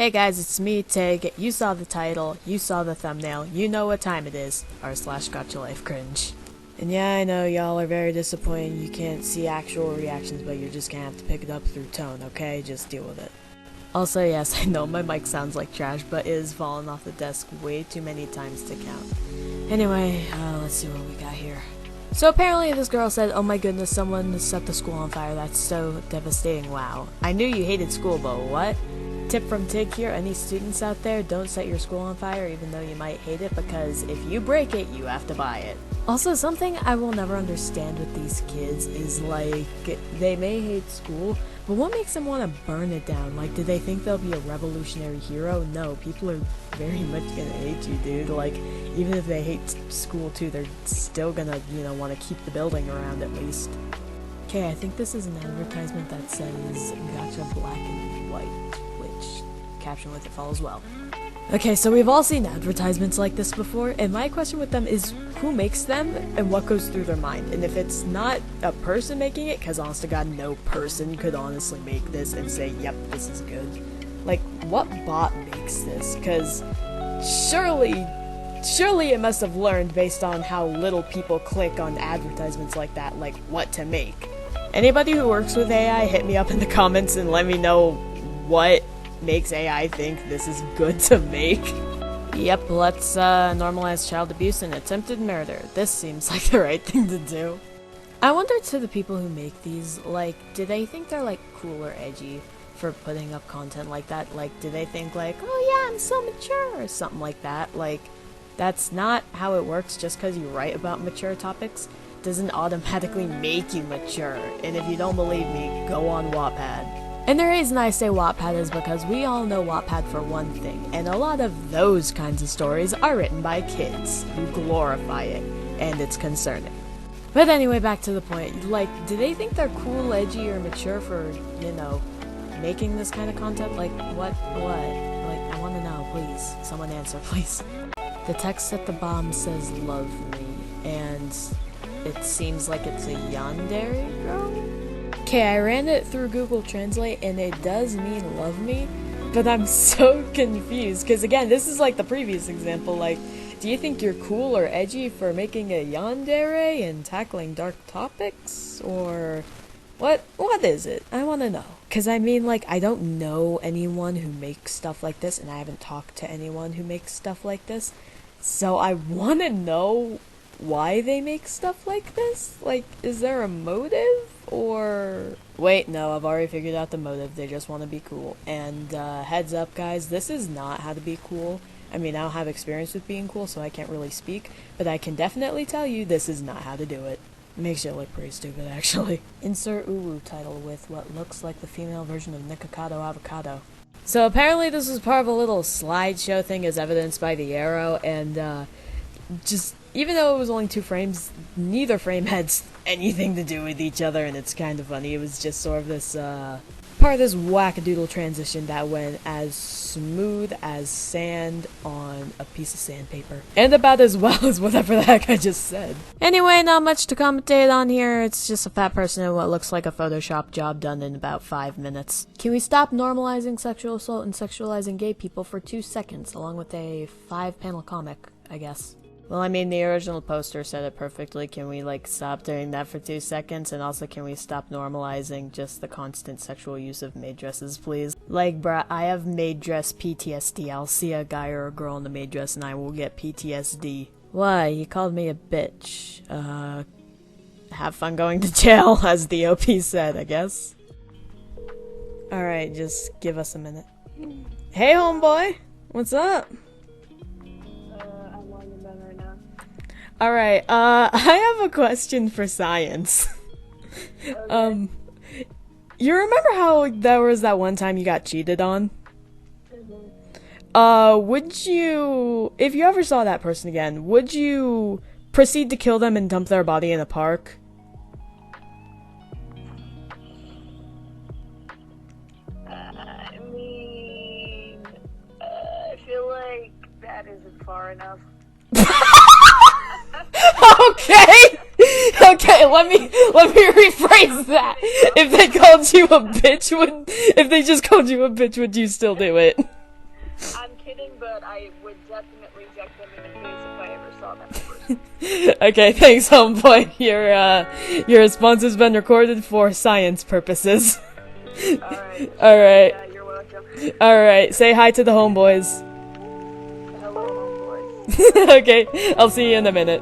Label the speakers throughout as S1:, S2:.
S1: Hey guys, it's me, Tig. You saw the title, you saw the thumbnail, you know what time it is, r/GachaLifeCringe. And yeah, I know y'all are very disappointed you can't see actual reactions, but you're just gonna have to pick it up through tone, okay? Just deal with it. Also, yes, I know my mic sounds like trash, but it has fallen off the desk way too many times to count. Anyway, let's see what we got here. So apparently this girl said, "Oh my goodness, someone set the school on fire, that's so devastating, wow. I knew you hated school, but what?" Tip from Tig here, any students out there, don't set your school on fire even though you might hate it, because if you break it, you have to buy it. Also, something I will never understand with these kids is, like, they may hate school, but what makes them want to burn it down? Like, do they think they'll be a revolutionary hero? No, people are very much gonna hate you, dude. Like, even if they hate school too, they're still gonna, want to keep the building around at least. Okay, I think this is an advertisement that says Gacha Black and White, which caption with it follows well. Okay, so we've all seen advertisements like this before, and my question with them is who makes them and what goes through their mind? And if it's not a person making it, because honest to God, no person could honestly make this and say, yep, this is good. Like, what bot makes this? Because surely it must have learned based on how little people click on advertisements like that, like what to make. Anybody who works with AI, hit me up in the comments and let me know what makes AI think this is good to make. Yep, let's normalize child abuse and attempted murder. This seems like the right thing to do. I wonder to the people who make these, like, do they think they're like cool or edgy for putting up content like that? Like, do they think like, oh yeah, I'm so mature or something like that? Like, that's not how it works. Just because you write about mature topics doesn't automatically make you mature. And if you don't believe me, go on Wattpad. And the reason I say Wattpad is because we all know Wattpad for one thing, and a lot of those kinds of stories are written by kids who glorify it, and it's concerning. But anyway, back to the point, like, do they think they're cool, edgy, or mature for, making this kind of content? Like, what? Like, I want to know, please. Someone answer, please. The text at the bottom says, "Love me," and it seems like it's a yandere girl? Okay, I ran it through Google Translate and it does mean love me, but I'm so confused because again, this is like the previous example. Like, do you think you're cool or edgy for making a yandere and tackling dark topics, or what is it? I want to know. Because I mean, like, I don't know anyone who makes stuff like this, and I haven't talked to anyone who makes stuff like this, so I want to know why they make stuff like this. Like, is there a motive? Or wait, no, I've already figured out the motive. They just want to be cool. And heads up, guys, this is not how to be cool. I mean, I don't have experience with being cool, so I can't really speak, but I can definitely tell you this is not how to do it. Makes you look pretty stupid, actually. Insert Uru title with what looks like the female version of Avocado. So apparently this was part of a little slideshow thing as evidenced by the arrow, and just even though it was only 2 frames, neither frame had anything to do with each other, and it's kind of funny. It was just sort of this, part of this wackadoodle transition that went as smooth as sand on a piece of sandpaper. And about as well as whatever the heck I just said. Anyway, not much to commentate on here. It's just a fat person in what looks like a Photoshop job done in about 5 minutes. Can we stop normalizing sexual assault and sexualizing gay people for 2 seconds, along with a 5-panel comic, I guess? Well, I mean, the original poster said it perfectly. Can we, like, stop doing that for 2 seconds? And also, can we stop normalizing just the constant sexual use of maid dresses, please? Like, bruh, I have maid dress PTSD. I'll see a guy or a girl in a maid dress and I will get PTSD. Why? You called me a bitch. Have fun going to jail, as the OP said, I guess. Alright, just give us a minute. Hey, homeboy! What's up? Alright, I have a question for science.
S2: Okay.
S1: You remember how there was that one time you got cheated on? Would you, if you ever saw that person again, would you proceed to kill them and dump their body in a park?
S2: I mean, I feel like that isn't far enough.
S1: Okay! Okay, let me rephrase that. If they just called you a bitch, would you still do it?
S2: but I would definitely deck them in the face if I ever saw them in person.
S1: Okay, thanks, Homeboy. Your response has been recorded for science purposes.
S2: Alright.
S1: Alright.
S2: Yeah, you're welcome.
S1: Alright, say hi to the homeboys.
S2: Hello, homeboys.
S1: Okay, I'll see you in a minute.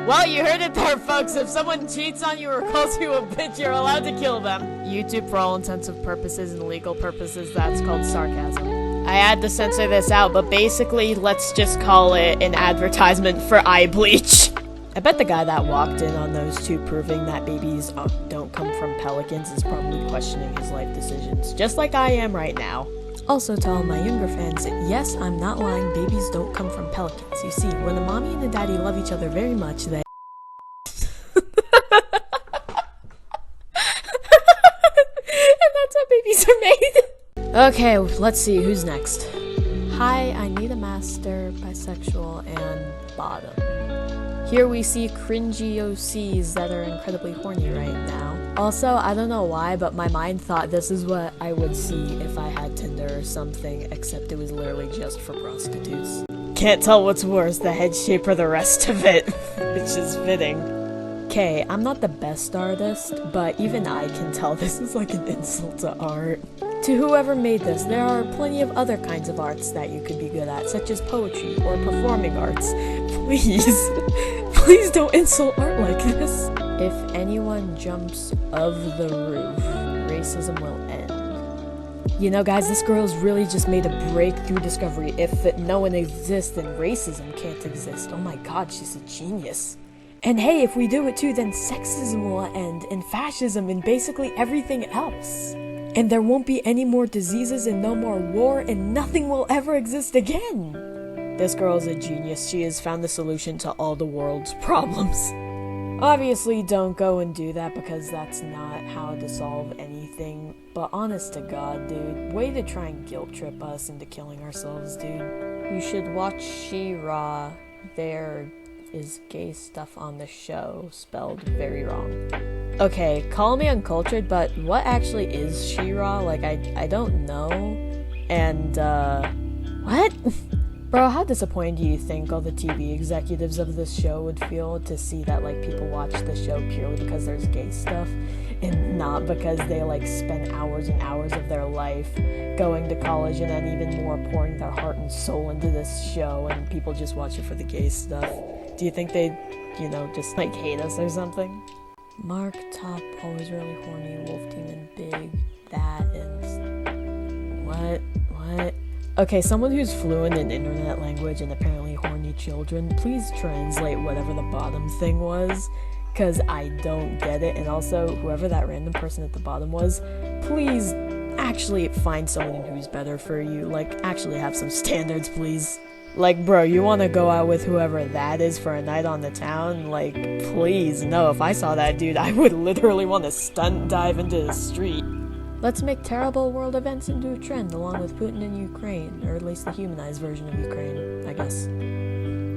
S1: Well, you heard it there, folks. If someone cheats on you or calls you a bitch, you're allowed to kill them. YouTube, for all intensive purposes and legal purposes, that's called sarcasm. I had to censor this out, but basically, let's just call it an advertisement for eye bleach. I bet the guy that walked in on those two proving that babies don't come from pelicans is probably questioning his life decisions, just like I am right now. Also, to all my younger fans, yes, I'm not lying, babies don't come from pelicans. You see, when a mommy and a daddy love each other very much, they... And that's how babies are made! Okay, let's see, who's next? Hi, I need a master, bisexual, and bottom. Here we see cringy OCs that are incredibly horny right now. Also, I don't know why, but my mind thought this is what I would see if I had Tinder or something, except it was literally just for prostitutes. Can't tell what's worse, the head shape or the rest of it, which is fitting. Okay, I'm not the best artist, but even I can tell this is like an insult to art. To whoever made this, there are plenty of other kinds of arts that you could be good at, such as poetry or performing arts. Please, please don't insult art like this. If anyone jumps of the roof, racism will end. You know, guys, this girl's really just made a breakthrough discovery. If no one exists, then racism can't exist. Oh my god, she's a genius. And hey, if we do it too, then sexism will end, and fascism, and basically everything else. And there won't be any more diseases and no more war, and nothing will ever exist again. This girl's a genius. She has found the solution to all the world's problems. Obviously, don't go and do that because that's not how to solve anything. But honest to God, dude, way to try and guilt trip us into killing ourselves, dude. You should watch Shera. There is gay stuff on the show, spelled very wrong. Okay, call me uncultured, but what actually is Shera? Like, I don't know. And, what? Bro, how disappointed do you think all the TV executives of this show would feel to see that, like, people watch the show purely because there's gay stuff, and not because they, like, spend hours and hours of their life going to college and then even more pouring their heart and soul into this show, and people just watch it for the gay stuff? Do you think they'd, you know, just, like, hate us or something? Mark Top, always really horny, Wolf Demon Big, that, and... What? Okay, someone who's fluent in internet language and apparently horny children, please translate whatever the bottom thing was, cause I don't get it, and also, whoever that random person at the bottom was, please actually find someone who's better for you, like, actually have some standards, please. Like, bro, you wanna go out with whoever that is for a night on the town? Like, please, no, if I saw that dude, I would literally want to stunt dive into the street. Let's make terrible world events into a trend, along with Putin in Ukraine, or at least the humanized version of Ukraine, I guess.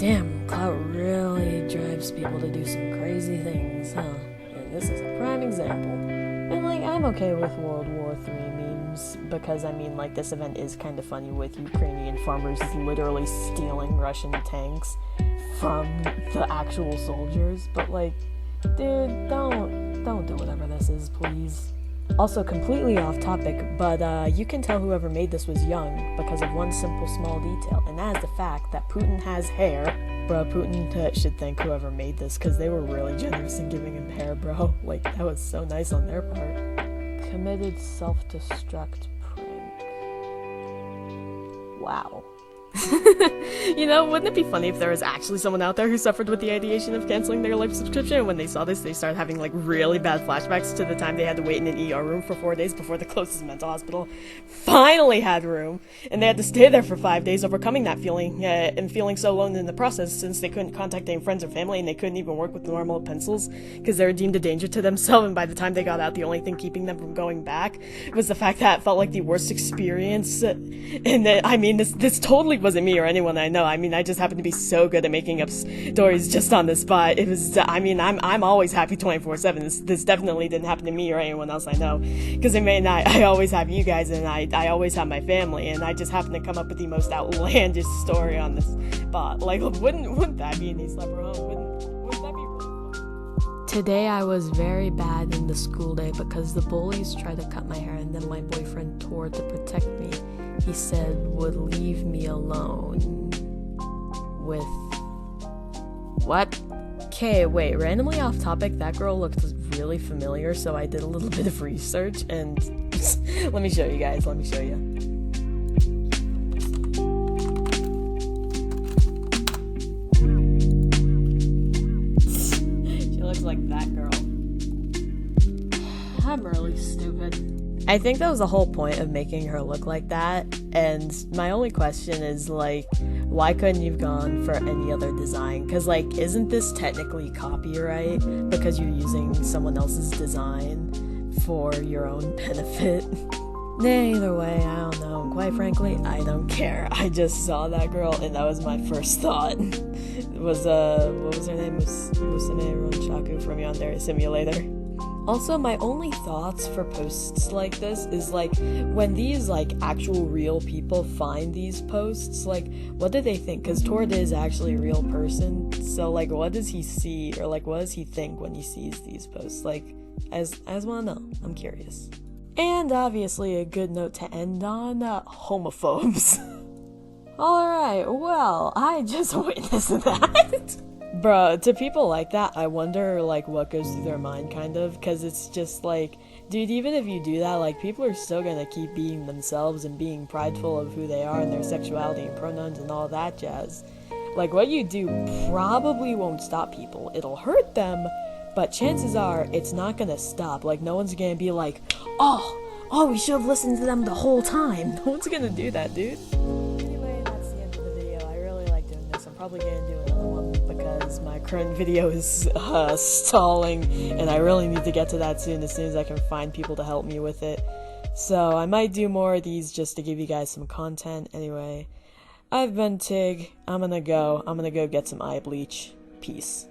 S1: Damn, clout really drives people to do some crazy things, huh? And this is a prime example. And, like, I'm okay with World War III memes, because, I mean, like, this event is kind of funny with Ukrainian farmers literally stealing Russian tanks from the actual soldiers, but, like, dude, don't do whatever this is, please. Also, completely off topic, but you can tell whoever made this was young because of one simple small detail, and that is the fact that Putin has hair. Bro, Putin should thank whoever made this because they were really generous in giving him hair, bro. Like, that was so nice on their part. Committed self-destruct prank. Wow. You know, wouldn't it be funny if there was actually someone out there who suffered with the ideation of canceling their life subscription, and when they saw this, they started having, like, really bad flashbacks to the time they had to wait in an ER room for 4 days before the closest mental hospital finally had room, and they had to stay there for 5 days, overcoming that feeling, and feeling so alone in the process, since they couldn't contact any friends or family, and they couldn't even work with normal pencils, because they were deemed a danger to themselves, and by the time they got out, the only thing keeping them from going back was the fact that it felt like the worst experience, and that, I mean, this totally wasn't me or anyone I know. I mean, I just happen to be so good at making up stories just on the spot. It was, I mean, I'm always happy 24/7. This definitely didn't happen to me or anyone else I know. Because I always have you guys, and I always have my family, and I just happen to come up with the most outlandish story on this spot. Like, wouldn't that be an East Leper home? Wouldn't that be really fun? Today I was very bad in the school day because the bullies tried to cut my hair, and then my boyfriend tore to protect me. He said would leave me alone with... What? Okay, wait, randomly off topic, that girl looked really familiar, so I did a little bit of research, and let me show you guys, let me show you. She looks like that girl. I'm really stupid. I think that was the whole point of making her look like that, and my only question is, like, why couldn't you have gone for any other design? Because, like, isn't this technically copyright because you're using someone else's design for your own benefit? Either way, I don't know, and quite frankly, I don't care. I just saw that girl, and that was my first thought. It was, what was her name? Musume Ronshaku from Yandere Simulator. Also, my only thoughts for posts like this is, like, when these, like, actual real people find these posts, like, what do they think? Because Tord is actually a real person, so, like, what does he see, or, like, what does he think when he sees these posts? Like, I wanna know. I'm curious. And, obviously, a good note to end on, homophobes. Alright, well, I just witnessed that. Bro, to people like that, I wonder, like, what goes through their mind, kind of, because it's just, like, dude, even if you do that, like, people are still gonna keep being themselves and being prideful of who they are and their sexuality and pronouns and all that jazz. Like, what you do probably won't stop people. It'll hurt them, but chances are it's not gonna stop. Like, no one's gonna be like, oh, we should have listened to them the whole time. No one's gonna do that, dude. Anyway, that's the end of the video. I really like doing this. I'm probably gonna do another one because my current video is stalling, and I really need to get to that soon, as soon as I can find people to help me with it. So I might do more of these just to give you guys some content. Anyway, I've been Tig. I'm gonna go get some eye bleach. Peace.